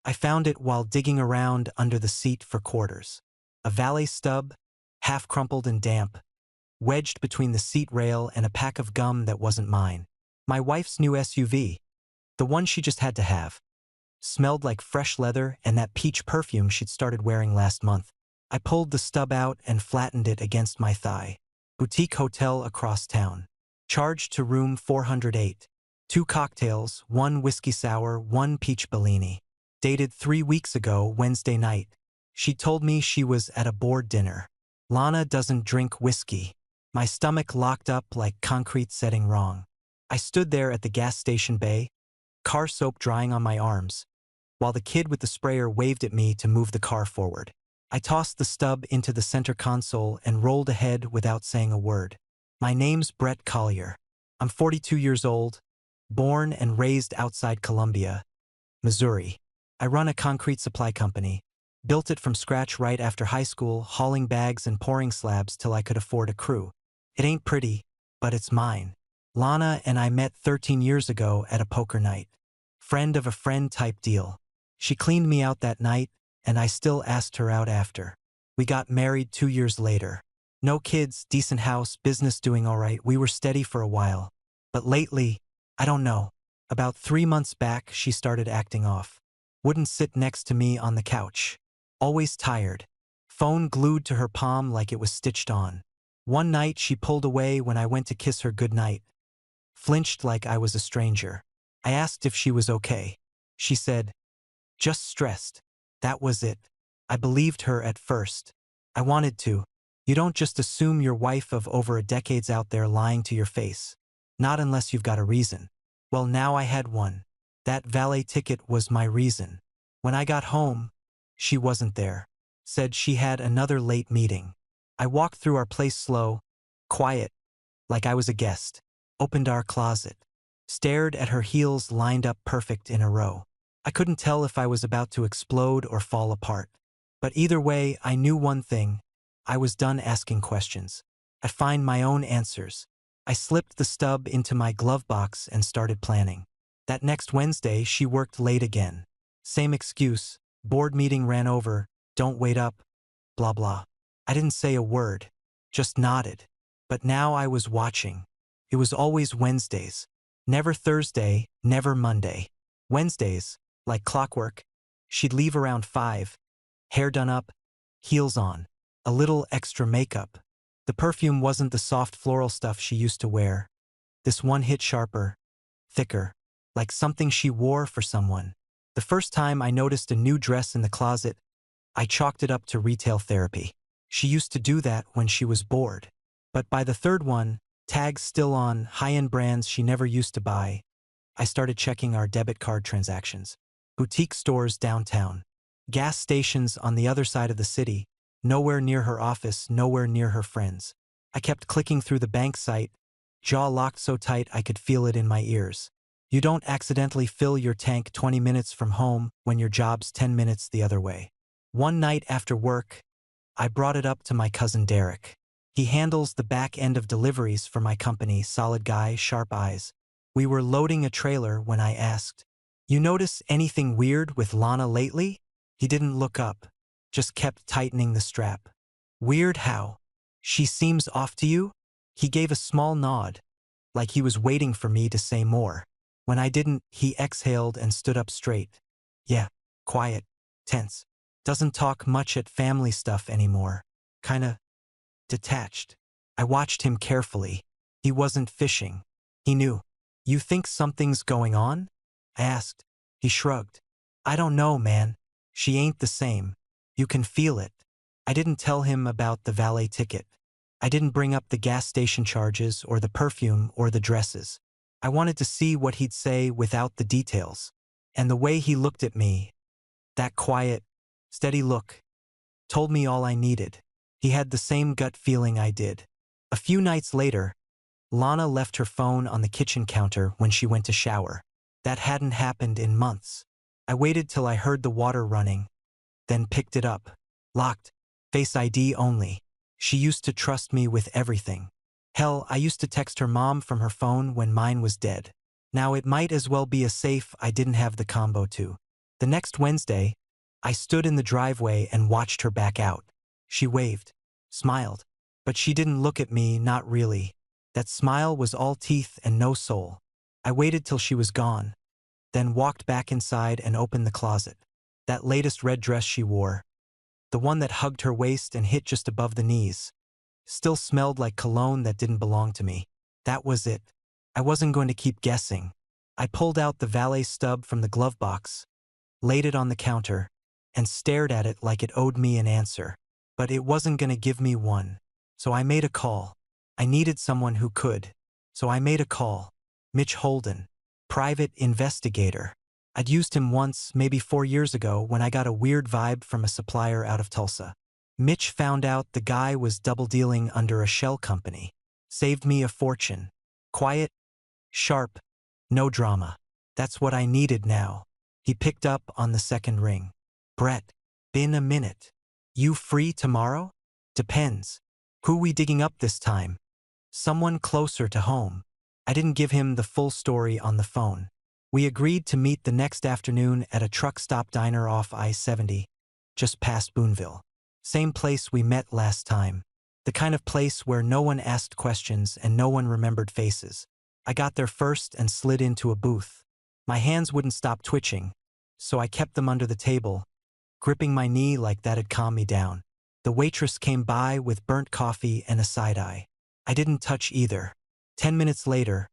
I found it while digging around under the seat for quarters. A valet stub, half crumpled and damp, wedged between the seat rail and a pack of gum that wasn't mine. My wife's new SUV, the one she just had to have, smelled like fresh leather and that peach perfume she'd started wearing last month. I pulled the stub out and flattened it against my thigh. Boutique hotel across town. Charged to room 408. 2 cocktails, 1 whiskey sour, 1 peach Bellini. Dated 3 weeks ago, Wednesday night. She told me she was at a board dinner. Lana doesn't drink whiskey. My stomach locked up like concrete setting wrong. I stood there at the gas station bay, car soap drying on my arms, while the kid with the sprayer waved at me to move the car forward. I tossed the stub into the center console and rolled ahead without saying a word. My name's Brett Collier. I'm 42 years old, born and raised outside Columbia, Missouri. I run a concrete supply company, built it from scratch right after high school, hauling bags and pouring slabs till I could afford a crew. It ain't pretty, but it's mine. Lana and I met 13 years ago at a poker night. Friend of a friend type deal. She cleaned me out that night, and I still asked her out after. We got married 2 years later. No kids, decent house, business doing all right. We were steady for a while. But lately, I don't know. About 3 months back, she started acting off. Wouldn't sit next to me on the couch. Always tired. Phone glued to her palm like it was stitched on. One night she pulled away when I went to kiss her goodnight. Flinched like I was a stranger. I asked if she was okay. She said, "Just stressed." That was it. I believed her at first. I wanted to. You don't just assume your wife of over a decade's out there lying to your face. Not unless you've got a reason. Well, now I had one. That valet ticket was my reason. When I got home, she wasn't there. Said she had another late meeting. I walked through our place slow, quiet, like I was a guest. Opened our closet. Stared at her heels lined up perfect in a row. I couldn't tell if I was about to explode or fall apart. But either way, I knew one thing. I was done asking questions. I'd find my own answers. I slipped the stub into my glove box and started planning. That next Wednesday, she worked late again. Same excuse. Board meeting ran over. Don't wait up. Blah blah. I didn't say a word. Just nodded. But now I was watching. It was always Wednesdays. Never Thursday, never Monday. Wednesdays, like clockwork. She'd leave around 5. Hair done up, heels on. A little extra makeup. The perfume wasn't the soft floral stuff she used to wear. This one hit sharper, thicker, like something she wore for someone. The first time I noticed a new dress in the closet, I chalked it up to retail therapy. She used to do that when she was bored. But by the third one, tags still on, high-end brands she never used to buy, I started checking our debit card transactions. Boutique stores downtown. Gas stations on the other side of the city. Nowhere near her office, nowhere near her friends. I kept clicking through the bank site, jaw locked so tight I could feel it in my ears. You don't accidentally fill your tank 20 minutes from home when your job's 10 minutes the other way. One night after work, I brought it up to my cousin Derek. He handles the back end of deliveries for my company, solid guy, sharp eyes. We were loading a trailer when I asked, "You notice anything weird with Lana lately?" He didn't look up, just kept tightening the strap. "Weird how? She seems off to you?" He gave a small nod, like he was waiting for me to say more. When I didn't, he exhaled and stood up straight. "Yeah, quiet, tense. Doesn't talk much at family stuff anymore. Kinda detached." I watched him carefully. He wasn't fishing. He knew. "You think something's going on?" I asked. He shrugged. "I don't know, man. She ain't the same. You can feel it." I didn't tell him about the valet ticket. I didn't bring up the gas station charges or the perfume or the dresses. I wanted to see what he'd say without the details. And the way he looked at me, that quiet, steady look, told me all I needed. He had the same gut feeling I did. A few nights later, Lana left her phone on the kitchen counter when she went to shower. That hadn't happened in months. I waited till I heard the water running, then picked it up. Locked. Face ID only. She used to trust me with everything. Hell, I used to text her mom from her phone when mine was dead. Now it might as well be a safe I didn't have the combo to. The next Wednesday, I stood in the driveway and watched her back out. She waved, smiled, but she didn't look at me, not really. That smile was all teeth and no soul. I waited till she was gone, then walked back inside and opened the closet. That latest red dress she wore, the one that hugged her waist and hit just above the knees, still smelled like cologne that didn't belong to me. That was it. I wasn't going to keep guessing. I pulled out the valet stub from the glove box, laid it on the counter, and stared at it like it owed me an answer. But it wasn't going to give me one. So I made a call. I needed someone who could. So I made a call. Mitch Holden, private investigator. I'd used him once, maybe 4 years ago, when I got a weird vibe from a supplier out of Tulsa. Mitch found out the guy was double-dealing under a shell company. Saved me a fortune. Quiet, sharp, no drama. That's what I needed now. He picked up on the second ring. Brett, been a minute. You free tomorrow? Depends. Who we digging up this time? Someone closer to home. I didn't give him the full story on the phone. We agreed to meet the next afternoon at a truck stop diner off I-70, just past Boonville. Same place we met last time. The kind of place where no one asked questions and no one remembered faces. I got there first and slid into a booth. My hands wouldn't stop twitching, so I kept them under the table, gripping my knee like that'd calm me down. The waitress came by with burnt coffee and a side-eye. I didn't touch either. 10 minutes later,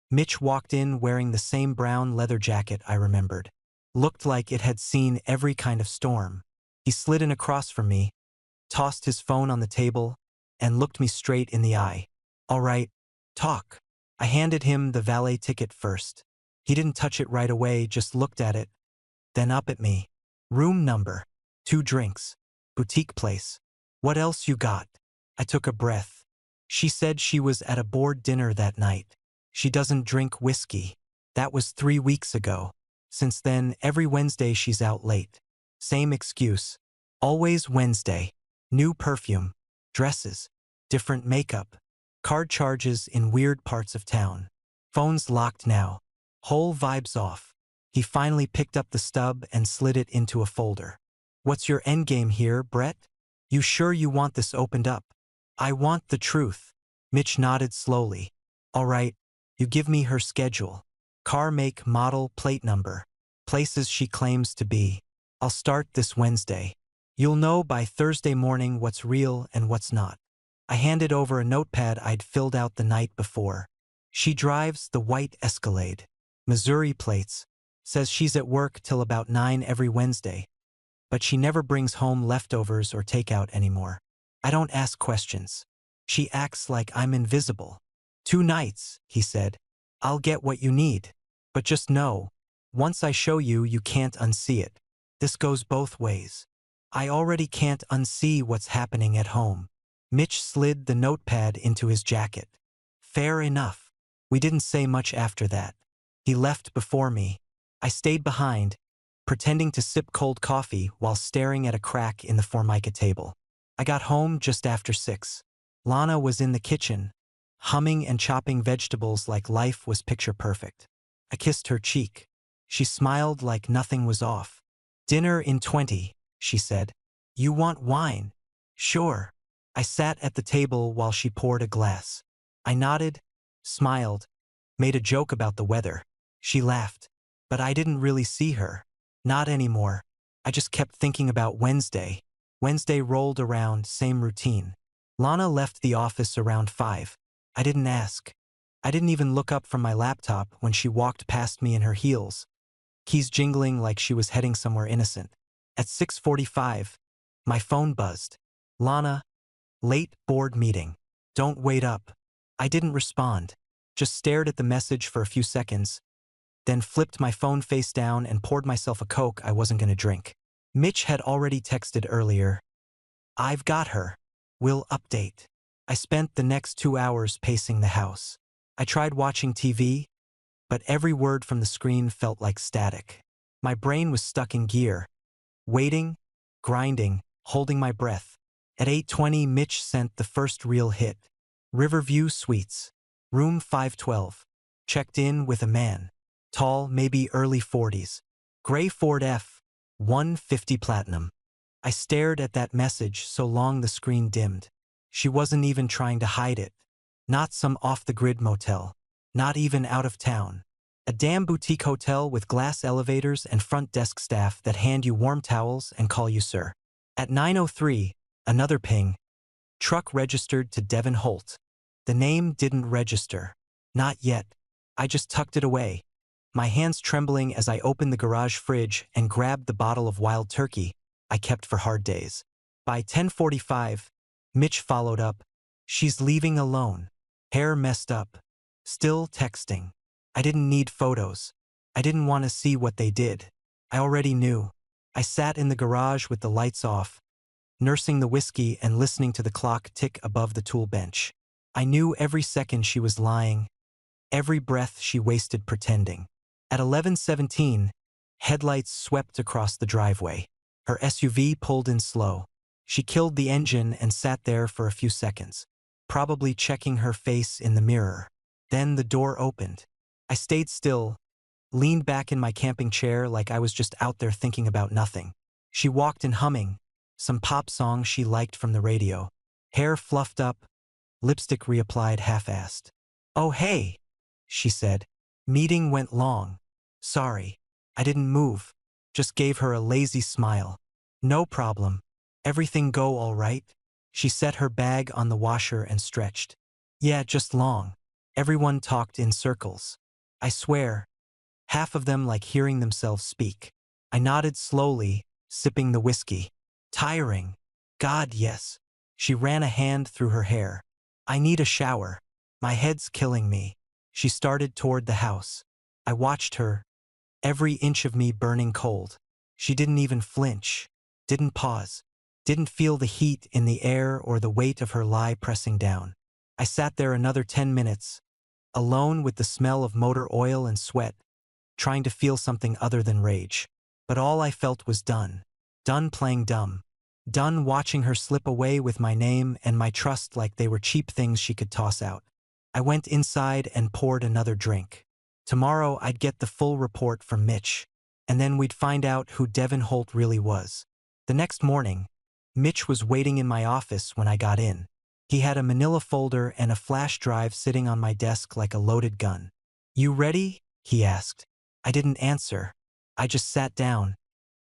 Mitch walked in wearing the same brown leather jacket I remembered. Looked like it had seen every kind of storm. He slid in across from me, tossed his phone on the table, and looked me straight in the eye. All right, talk. I handed him the valet ticket first. He didn't touch it right away, just looked at it, then up at me. Room number, 2 drinks, boutique place. What else you got? I took a breath. She said she was at a board dinner that night. She doesn't drink whiskey. That was 3 weeks ago. Since then, every Wednesday she's out late. Same excuse. Always Wednesday. New perfume, dresses, different makeup, card charges in weird parts of town. Phone's locked now. Whole vibe's off. He finally picked up the stub and slid it into a folder. What's your endgame here, Brett? You sure you want this opened up? I want the truth. Mitch nodded slowly. All right, you give me her schedule. Car make, model, plate number. Places she claims to be. I'll start this Wednesday. You'll know by Thursday morning what's real and what's not. I handed over a notepad I'd filled out the night before. She drives the white Escalade. Missouri plates. Says she's at work till about 9 every Wednesday. But she never brings home leftovers or takeout anymore. I don't ask questions. She acts like I'm invisible. 2 nights, he said. I'll get what you need. But just know, once I show you, you can't unsee it. This goes both ways. I already can't unsee what's happening at home. Mitch slid the notepad into his jacket. Fair enough. We didn't say much after that. He left before me. I stayed behind, pretending to sip cold coffee while staring at a crack in the Formica table. I got home just after 6. Lana was in the kitchen, humming and chopping vegetables like life was picture perfect. I kissed her cheek. She smiled like nothing was off. Dinner in 20, she said. You want wine? Sure. I sat at the table while she poured a glass. I nodded, smiled, made a joke about the weather. She laughed. But I didn't really see her. Not anymore. I just kept thinking about Wednesday. Wednesday rolled around, same routine. Lana left the office around 5. I didn't ask. I didn't even look up from my laptop when she walked past me in her heels, keys jingling like she was heading somewhere innocent. At 6:45, my phone buzzed. Lana, late board meeting. Don't wait up. I didn't respond, just stared at the message for a few seconds, then flipped my phone face down and poured myself a Coke I wasn't going to drink. Mitch had already texted earlier. I've got her. We'll update. I spent the next 2 hours pacing the house. I tried watching TV, but every word from the screen felt like static. My brain was stuck in gear, waiting, grinding, holding my breath. At 8:20, Mitch sent the first real hit. Riverview Suites. Room 512. Checked in with a man. Tall, maybe early 40s. Gray Ford F. 150 platinum. I stared at that message so long the screen dimmed. She wasn't even trying to hide it. Not some off-the-grid motel. Not even out of town. A damn boutique hotel with glass elevators and front desk staff that hand you warm towels and call you sir. At 9:03, another ping. Truck registered to Devin Holt. The name didn't register. Not yet. I just tucked it away, my hands trembling as I opened the garage fridge and grabbed the bottle of wild turkey I kept for hard days. By 10:45, Mitch followed up. She's leaving alone. Hair messed up. Still texting. I didn't need photos. I didn't want to see what they did. I already knew. I sat in the garage with the lights off, nursing the whiskey and listening to the clock tick above the tool bench. I knew every second she was lying, every breath she wasted pretending. At 11:17, headlights swept across the driveway. Her SUV pulled in slow. She killed the engine and sat there for a few seconds, probably checking her face in the mirror. Then the door opened. I stayed still, leaned back in my camping chair like I was just out there thinking about nothing. She walked in humming, some pop song she liked from the radio. Hair fluffed up, lipstick reapplied half-assed. "Oh hey," she said. "Meeting went long. Sorry, I didn't move." Just gave her a lazy smile. "No problem. Everything go all right?" She set her bag on the washer and stretched. "Yeah, just long." Everyone talked in circles. I swear, half of them like hearing themselves speak. I nodded slowly, sipping the whiskey. "Tiring. God, yes." She ran a hand through her hair. "I need a shower. My head's killing me." She started toward the house. I watched her, every inch of me burning cold. She didn't even flinch, didn't pause, didn't feel the heat in the air or the weight of her lie pressing down. I sat there another 10 minutes, alone with the smell of motor oil and sweat, trying to feel something other than rage. But all I felt was done. Done playing dumb. Done watching her slip away with my name and my trust like they were cheap things she could toss out. I went inside and poured another drink. Tomorrow I'd get the full report from Mitch, and then we'd find out who Devin Holt really was. The next morning, Mitch was waiting in my office when I got in. He had a manila folder and a flash drive sitting on my desk like a loaded gun. "You ready?" he asked. I didn't answer. I just sat down,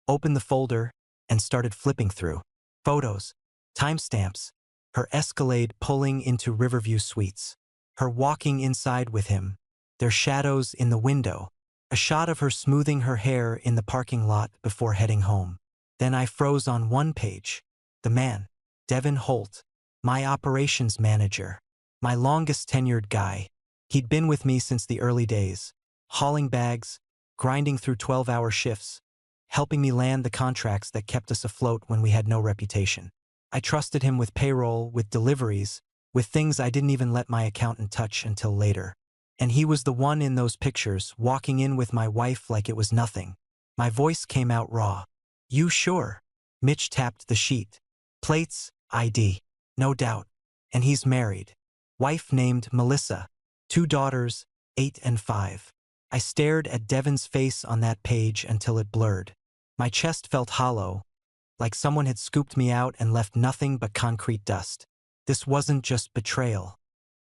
opened the folder, and started flipping through. Photos, timestamps, her Escalade pulling into Riverview Suites, her walking inside with him, their shadows in the window, a shot of her smoothing her hair in the parking lot before heading home. Then I froze on one page. The man, Devin Holt, my operations manager, my longest tenured guy. He'd been with me since the early days, hauling bags, grinding through 12-hour shifts, helping me land the contracts that kept us afloat when we had no reputation. I trusted him with payroll, with deliveries, with things I didn't even let my accountant touch until later. And he was the one in those pictures, walking in with my wife like it was nothing. My voice came out raw. "You sure?" Mitch tapped the sheet. "Plates, ID. No doubt. And he's married. Wife named Melissa. 2 daughters, 8 and 5. I stared at Devin's face on that page until it blurred. My chest felt hollow, like someone had scooped me out and left nothing but concrete dust. This wasn't just betrayal.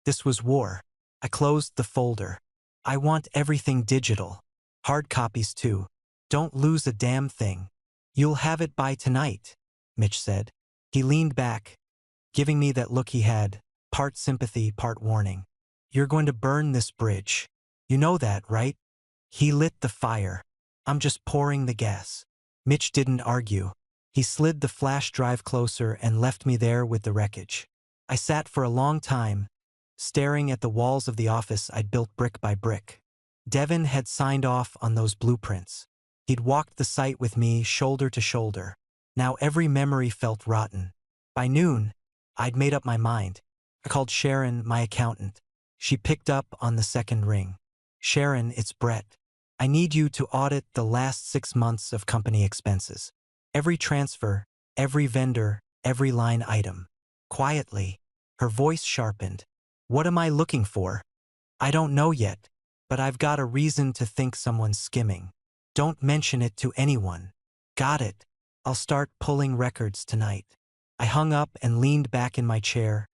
This was war. I closed the folder. "I want everything digital. Hard copies too. Don't lose a damn thing." "You'll have it by tonight," Mitch said. He leaned back, giving me that look he had, part sympathy, part warning. "You're going to burn this bridge. You know that, right?" He lit the fire. "I'm just pouring the gas." Mitch didn't argue. He slid the flash drive closer and left me there with the wreckage. I sat for a long time, staring at the walls of the office I'd built brick by brick. Devin had signed off on those blueprints. He'd walked the site with me shoulder to shoulder. Now every memory felt rotten. By noon, I'd made up my mind. I called Sharon, my accountant. She picked up on the second ring. "Sharon, it's Brett. I need you to audit the last 6 months of company expenses. Every transfer, every vendor, every line item." Quietly, her voice sharpened. "What am I looking for?" "I don't know yet, but I've got a reason to think someone's skimming. Don't mention it to anyone." Got it. I'll start pulling records tonight. I hung up and leaned back in my chair,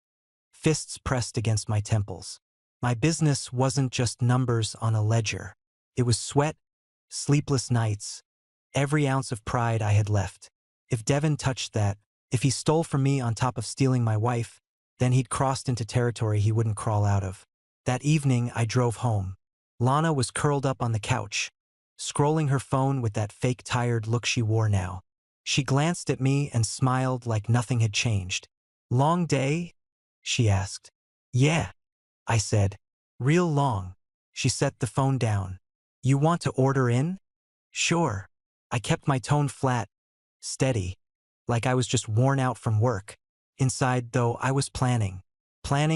fists pressed against my temples. My business wasn't just numbers on a ledger. It was sweat, sleepless nights, every ounce of pride I had left. If Devin touched that, if he stole from me on top of stealing my wife, then he'd crossed into territory he wouldn't crawl out of. That evening, I drove home. Lana was curled up on the couch, scrolling her phone with that fake tired look she wore now. She glanced at me and smiled like nothing had changed. "Long day?" she asked. "Yeah," I said. "Real long." She set the phone down. "You want to order in?" "Sure." I kept my tone flat, steady, like I was just worn out from work. Inside, though, I was planning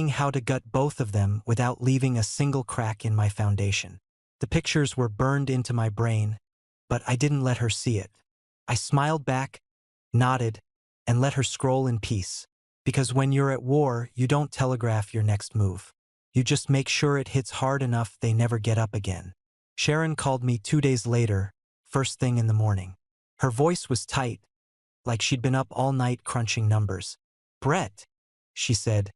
how to gut both of them without leaving a single crack in my foundation. The pictures were burned into my brain, but I didn't let her see it. I smiled back, nodded, and let her scroll in peace. Because when you're at war, you don't telegraph your next move. You just make sure it hits hard enough they never get up again. Sharon called me 2 days later, first thing in the morning. Her voice was tight, like she'd been up all night crunching numbers. "Brett," she said,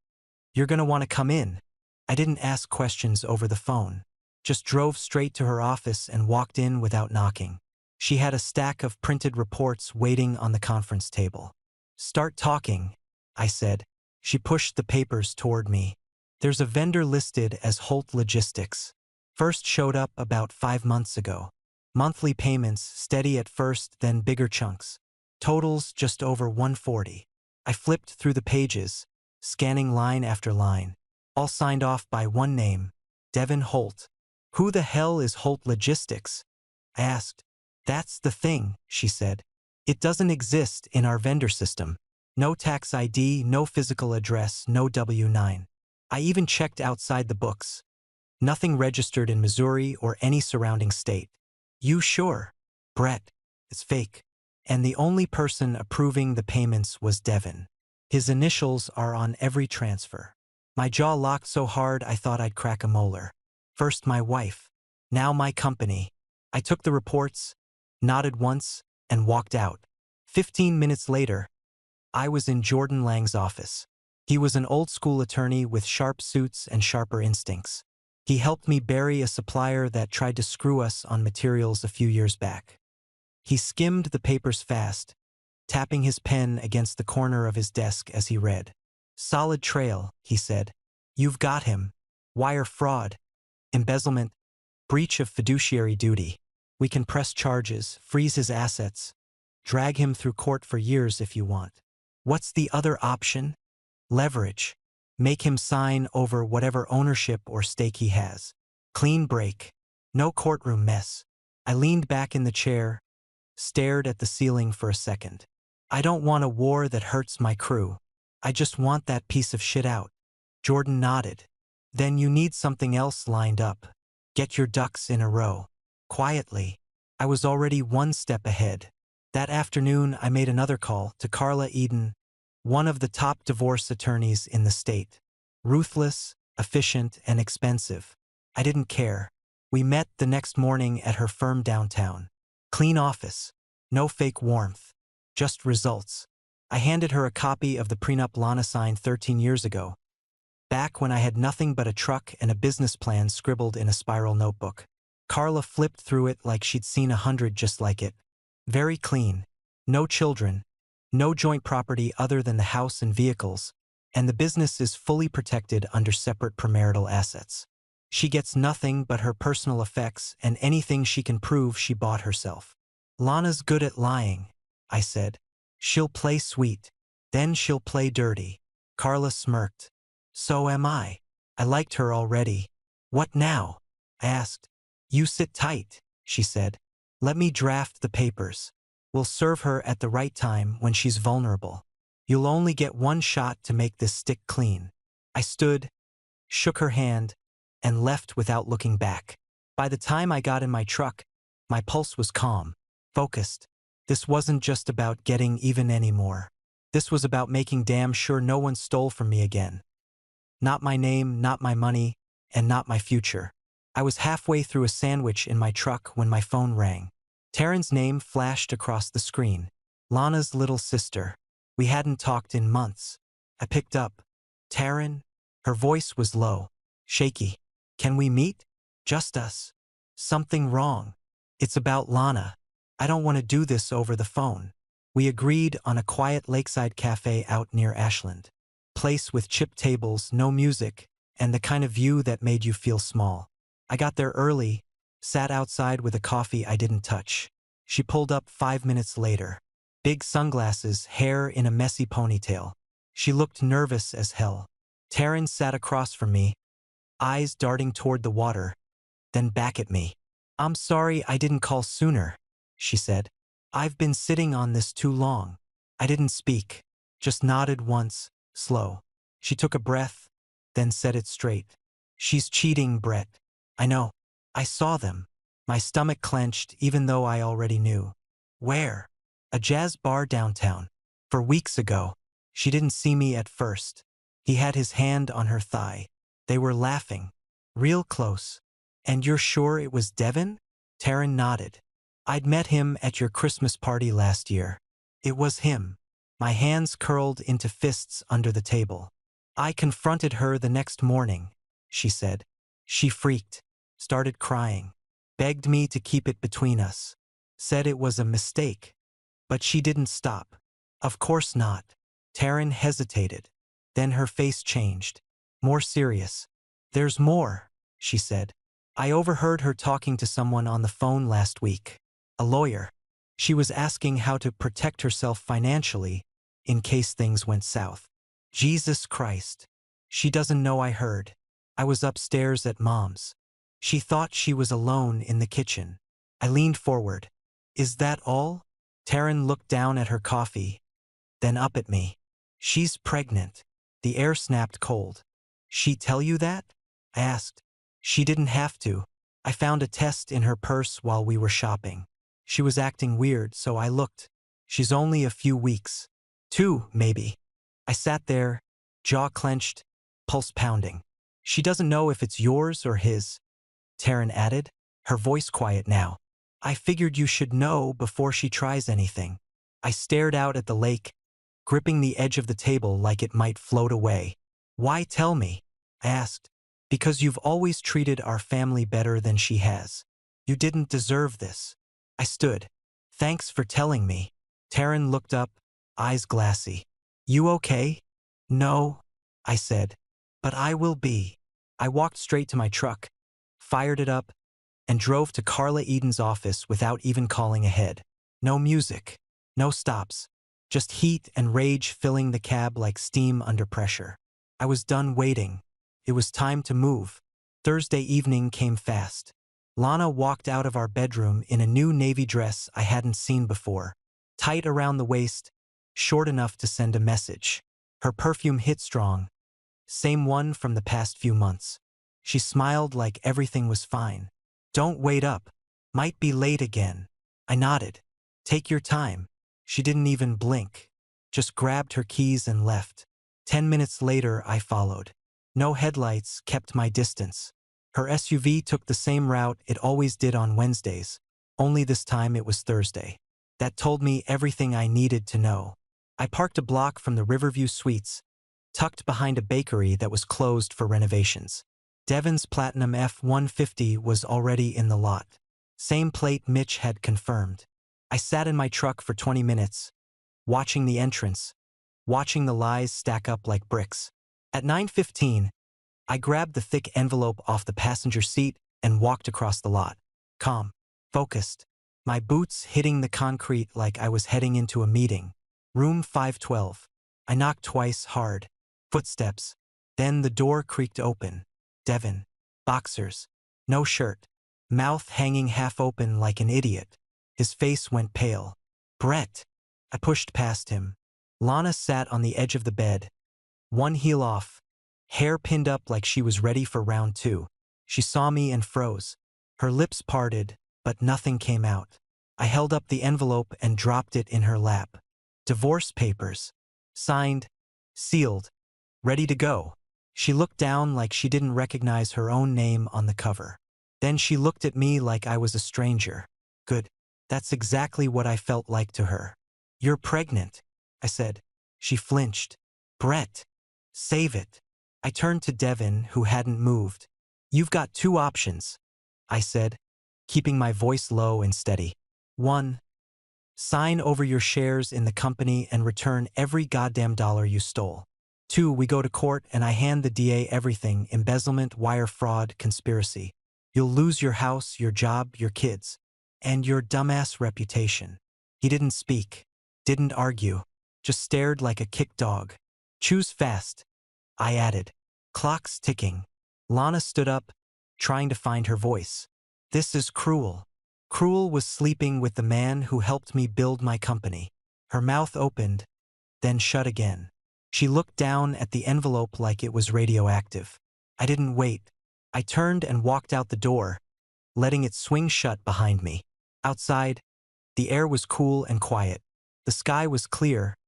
"you're gonna want to come in." I didn't ask questions over the phone. Just drove straight to her office and walked in without knocking. She had a stack of printed reports waiting on the conference table. "Start talking," I said. She pushed the papers toward me. "There's a vendor listed as Holt Logistics. First showed up about 5 months ago. Monthly payments, steady at first, then bigger chunks. Totals just over 140. I flipped through the pages, scanning line after line. All signed off by one name, Devin Holt. "Who the hell is Holt Logistics?" I asked. "That's the thing," she said. "It doesn't exist in our vendor system. No tax ID, no physical address, no W-9. I even checked outside the books. Nothing registered in Missouri or any surrounding state." "You sure?" "Brett, it's fake." And the only person approving the payments was Devin. His initials are on every transfer. My jaw locked so hard I thought I'd crack a molar. First my wife, now my company. I took the reports, nodded once, and walked out. 15 minutes later, I was in Jordan Lang's office. He was an old-school attorney with sharp suits and sharper instincts. He helped me bury a supplier that tried to screw us on materials a few years back. He skimmed the papers fast, tapping his pen against the corner of his desk as he read. "Solid trail," he said. "You've got him. Wire fraud, embezzlement, breach of fiduciary duty. We can press charges, freeze his assets, drag him through court for years if you want. What's the other option? Leverage. Make him sign over whatever ownership or stake he has. Clean break. No courtroom mess." I leaned back in the chair, stared at the ceiling for a second. "I don't want a war that hurts my crew. I just want that piece of shit out." Jordan nodded. "Then you need something else lined up. Get your ducks in a row." Quietly, I was already one step ahead. That afternoon, I made another call to Carla Eden, one of the top divorce attorneys in the state. Ruthless, efficient, and expensive. I didn't care. We met the next morning at her firm downtown. Clean office. No fake warmth. Just results. I handed her a copy of the prenup Lana signed 13 years ago, back when I had nothing but a truck and a business plan scribbled in a spiral notebook. Carla flipped through it like she'd seen 100 just like it. Very clean. No children. No joint property other than the house and vehicles, and the business is fully protected under separate premarital assets. She gets nothing but her personal effects and anything she can prove she bought herself. "Lana's good at lying," I said. "She'll play sweet. Then she'll play dirty." Carla smirked. "So am I." I liked her already. "What now?" I asked. "You sit tight," she said. "Let me draft the papers. We'll serve her at the right time when she's vulnerable. You'll only get one shot to make this stick clean." I stood, shook her hand, and left without looking back. By the time I got in my truck, my pulse was calm, focused. This wasn't just about getting even anymore. This was about making damn sure no one stole from me again. Not my name, not my money, and not my future. I was halfway through a sandwich in my truck when my phone rang. Taryn's name flashed across the screen. Lana's little sister. We hadn't talked in months. I picked up. Taryn? Her voice was low, shaky. Can we meet? Just us. Something wrong. It's about Lana. I don't want to do this over the phone. We agreed on a quiet lakeside cafe out near Ashland. Place with chip tables, no music, and the kind of view that made you feel small. I got there early, sat outside with a coffee I didn't touch. She pulled up 5 minutes later. Big sunglasses, hair in a messy ponytail. She looked nervous as hell. Taryn sat across from me, eyes darting toward the water, then back at me. I'm sorry I didn't call sooner, she said. I've been sitting on this too long. I didn't speak, just nodded once, slow. She took a breath, then said it straight. She's cheating, Brett. I know. I saw them. My stomach clenched even though I already knew. Where? A jazz bar downtown. For weeks ago. She didn't see me at first. He had his hand on her thigh. They were laughing. Real close. And you're sure it was Devin? Taryn nodded. I'd met him at your Christmas party last year. It was him. My hands curled into fists under the table. I confronted her the next morning, she said. She freaked, started crying, begged me to keep it between us, said it was a mistake. But she didn't stop. Of course not. Taryn hesitated. Then her face changed. More serious. There's more, she said. I overheard her talking to someone on the phone last week. A lawyer. She was asking how to protect herself financially in case things went south. Jesus Christ. She doesn't know I heard. I was upstairs at Mom's. She thought she was alone in the kitchen. I leaned forward. Is that all? Taryn looked down at her coffee, then up at me. She's pregnant. The air snapped cold. She tell you that? I asked. She didn't have to. I found a test in her purse while we were shopping. She was acting weird, so I looked. She's only a few weeks. 2, maybe. I sat there, jaw clenched, pulse pounding. She doesn't know if it's yours or his, Taryn added, her voice quiet now. I figured you should know before she tries anything. I stared out at the lake, gripping the edge of the table like it might float away. Why tell me? I asked. Because you've always treated our family better than she has. You didn't deserve this. I stood. Thanks for telling me. Taryn looked up, eyes glassy. You okay? No, I said. But I will be. I walked straight to my truck, fired it up, and drove to Carla Eden's office without even calling ahead. No music, no stops, just heat and rage filling the cab like steam under pressure. I was done waiting. It was time to move. Thursday evening came fast. Lana walked out of our bedroom in a new navy dress I hadn't seen before, tight around the waist, short enough to send a message. Her perfume hit strong, same one from the past few months. She smiled like everything was fine. Don't wait up. Might be late again. I nodded. Take your time. She didn't even blink. Just grabbed her keys and left. 10 minutes later, I followed. No headlights, kept my distance. Her SUV took the same route it always did on Wednesdays, only this time it was Thursday. That told me everything I needed to know. I parked a block from the Riverview Suites, tucked behind a bakery that was closed for renovations. Devon's Platinum F-150 was already in the lot. Same plate Mitch had confirmed. I sat in my truck for 20 minutes, watching the entrance, watching the lies stack up like bricks. At 9:15, I grabbed the thick envelope off the passenger seat and walked across the lot. Calm, focused, my boots hitting the concrete like I was heading into a meeting. Room 512. I knocked twice hard. Footsteps. Then the door creaked open. Devon. Boxers. No shirt. Mouth hanging half open like an idiot. His face went pale. Brett. I pushed past him. Lana sat on the edge of the bed, one heel off, hair pinned up like she was ready for round 2. She saw me and froze. Her lips parted, but nothing came out. I held up the envelope and dropped it in her lap. Divorce papers. Signed, sealed, ready to go. She looked down like she didn't recognize her own name on the cover. Then she looked at me like I was a stranger. Good. That's exactly what I felt like to her. You're pregnant, I said. She flinched. Brett, save it. I turned to Devin, who hadn't moved. You've got two options, I said, keeping my voice low and steady. 1. Sign over your shares in the company and return every goddamn dollar you stole. 2. We go to court and I hand the DA everything: embezzlement, wire fraud, conspiracy. You'll lose your house, your job, your kids, and your dumbass reputation. He didn't speak, didn't argue, just stared like a kicked dog. Choose fast, I added. Clock's ticking. Lana stood up, trying to find her voice. This is cruel. Cruel was sleeping with the man who helped me build my company. Her mouth opened, then shut again. She looked down at the envelope like it was radioactive. I didn't wait. I turned and walked out the door, letting it swing shut behind me. Outside, the air was cool and quiet. The sky was clear,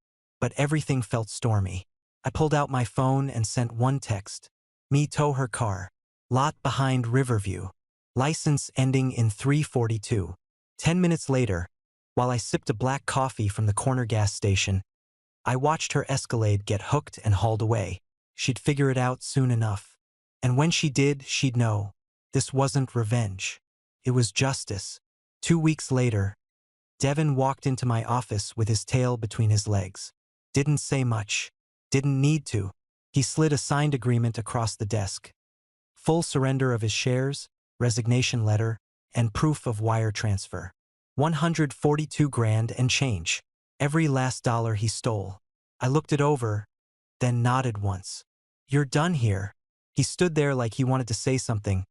but everything felt stormy. I pulled out my phone and sent one text. Me tow her car. Lot behind Riverview. License ending in 342. 10 minutes later, while I sipped a black coffee from the corner gas station, I watched her Escalade get hooked and hauled away. She'd figure it out soon enough. And when she did, she'd know. This wasn't revenge. It was justice. 2 weeks later, Devin walked into my office with his tail between his legs. Didn't say much. Didn't need to. He slid a signed agreement across the desk. Full surrender of his shares, resignation letter, and proof of wire transfer. 142 grand and change. Every last dollar he stole. I looked it over, then nodded once. You're done here. He stood there like he wanted to say something.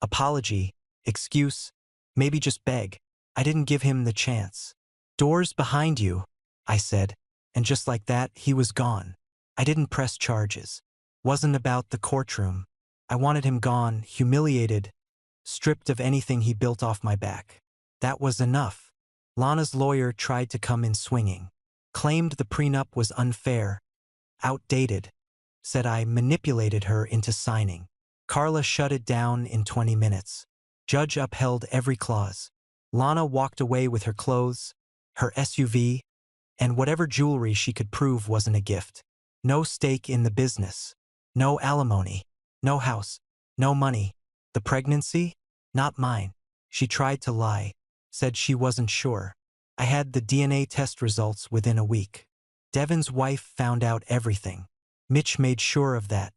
Apology, excuse, maybe just beg. I didn't give him the chance. Doors behind you, I said, and just like that, he was gone. I didn't press charges. Wasn't about the courtroom. I wanted him gone, humiliated, stripped of anything he built off my back. That was enough. Lana's lawyer tried to come in swinging. Claimed the prenup was unfair, outdated. Said I manipulated her into signing. Carla shut it down in 20 minutes. Judge upheld every clause. Lana walked away with her clothes, her SUV, and whatever jewelry she could prove wasn't a gift. No stake in the business. No alimony. No house. No money. The pregnancy? Not mine. She tried to lie. Said she wasn't sure. I had the DNA test results within a week. Devin's wife found out everything. Mitch made sure of that.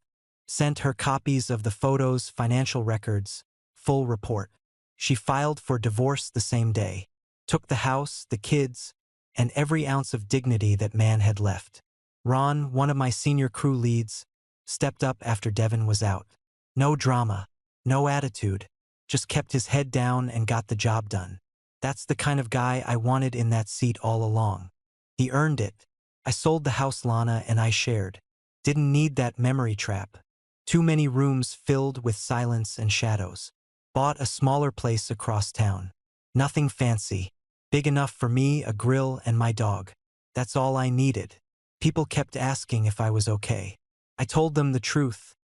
Sent her copies of the photos, financial records, full report. She filed for divorce the same day. Took the house, the kids, and every ounce of dignity that man had left. Ron, one of my senior crew leads, stepped up after Devin was out. No drama, no attitude, just kept his head down and got the job done. That's the kind of guy I wanted in that seat all along. He earned it. I sold the house Lana and I shared. Didn't need that memory trap. Too many rooms filled with silence and shadows. Bought a smaller place across town. Nothing fancy. Big enough for me, a grill, and my dog. That's all I needed. People kept asking if I was okay. I told them the truth.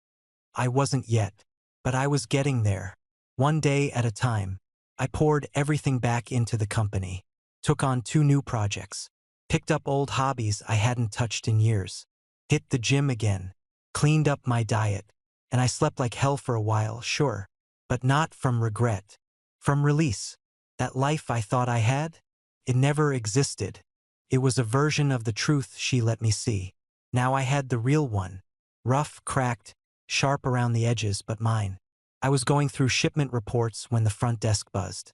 I wasn't yet, but I was getting there. One day at a time. I poured everything back into the company. Took on 2 new projects. Picked up old hobbies I hadn't touched in years. Hit the gym again. Cleaned up my diet. And I slept like hell for a while, sure. But not from regret. From release. That life I thought I had? It never existed. It was a version of the truth she let me see. Now I had the real one. Rough, cracked, sharp around the edges, but mine. I was going through shipment reports when the front desk buzzed.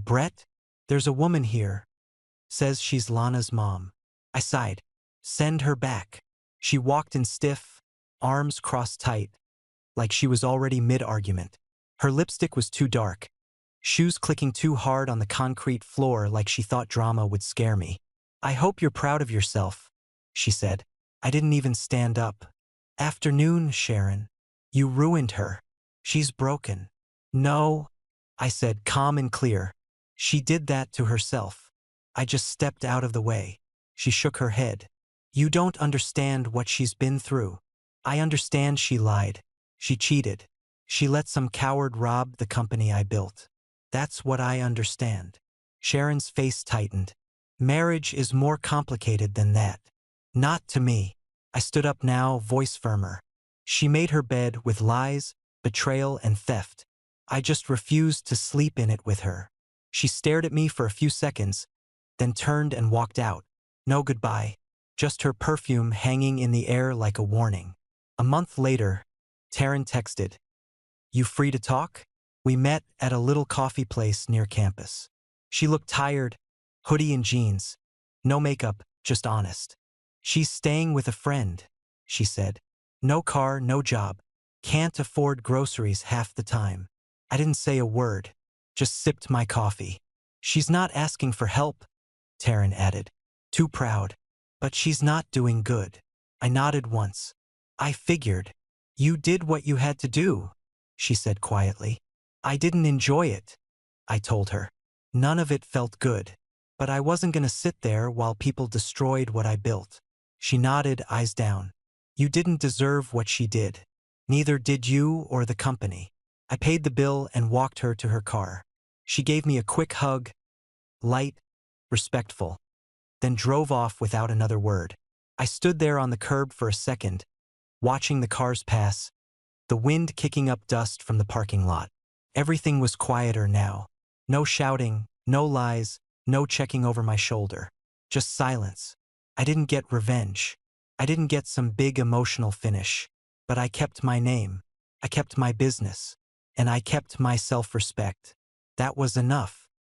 Brett? There's a woman here. Says she's Lana's mom. I sighed. Send her back. She walked in stiff, arms crossed tight, like she was already mid-argument. Her lipstick was too dark. Shoes clicking too hard on the concrete floor like she thought drama would scare me. I hope you're proud of yourself, she said. I didn't even stand up. Afternoon, Sharon. You ruined her. She's broken. No, I said, calm and clear. She did that to herself. I just stepped out of the way. She shook her head. You don't understand what she's been through. I understand she lied. She cheated. She let some coward rob the company I built. That's what I understand. Sharon's face tightened. Marriage is more complicated than that. Not to me. I stood up now, voice firmer. She made her bed with lies, betrayal, and theft. I just refused to sleep in it with her. She stared at me for a few seconds, then turned and walked out. No goodbye. Just her perfume hanging in the air like a warning. A month later, Taryn texted, "You free to talk?" We met at a little coffee place near campus. She looked tired, hoodie and jeans. No makeup, just honest. "She's staying with a friend," she said. "No car, no job. Can't afford groceries half the time." I didn't say a word, just sipped my coffee. "She's not asking for help," Taryn added. "Too proud. But she's not doing good." I nodded once. "I figured. You did what you had to do," she said quietly. "I didn't enjoy it," I told her. None of it felt good. But I wasn't gonna sit there while people destroyed what I built. She nodded, eyes down. "You didn't deserve what she did. Neither did you or the company." I paid the bill and walked her to her car. She gave me a quick hug, light, respectful, then drove off without another word. I stood there on the curb for a second, watching the cars pass, the wind kicking up dust from the parking lot. Everything was quieter now. No shouting, no lies, no checking over my shoulder. Just silence. I didn't get revenge. I didn't get some big emotional finish. But I kept my name. I kept my business. And I kept my self-respect. That was enough.